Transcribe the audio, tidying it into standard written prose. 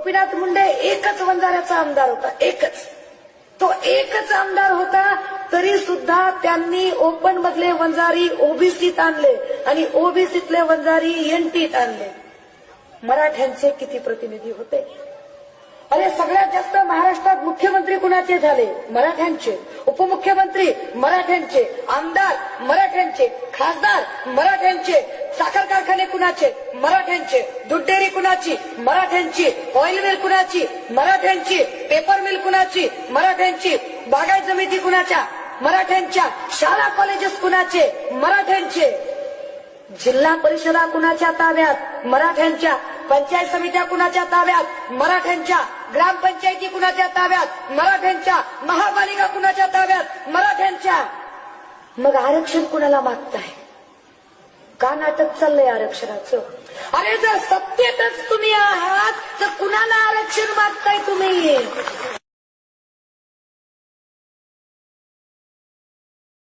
गोपीनाथ मुंडे एकच वंजाऱ्याचा आमदार होता, एकच. तो एकच आमदार होता तरी सुद्धा त्यांनी ओपन मधले वंजारी ओबीसीत आणले आणि ओबीसीतले वंजारी एनटीत आणले. मराठ्यांचे किती प्रतिनिधी होते? अरे सगळ्यात जास्त महाराष्ट्रात मुख्यमंत्री कुणाचे झाले? मराठ्यांचे. उपमुख्यमंत्री मराठ्यांचे, आमदार मराठ्यांचे, खासदार मराठ्यांचे, साखर कारखाने कुणाचे? मराठ्यांचे. दूध डेअरी कुणाची? मराठ्यांची. ऑइल मिल कुणाची? मराठ्यांची. पेपर मिल कुणाची? मराठ्यांची. बागायत समिती कुणाच्या? मराठ्यांच्या. शाळा कॉलेजेस कुणाचे? मराठ्यांचे. जिल्हा परिषदा कुणाच्या ताब्यात? मराठ्यांच्या. पंचायत समित्या कुणाच्या ताब्यात? मराठ्यांच्या. ग्रामपंचायती कुणाच्या ताब्यात? मराठ्यांच्या. महापालिका कुणाच्या ताब्यात? मराठ्यांच्या. मग आरक्षण कुणाला मागताय? का नाटक चाललंय आरक्षणाचं? अरे जर सत्तेतच तुम्ही आहात तर कुणाला आरक्षण मागताय तुम्ही?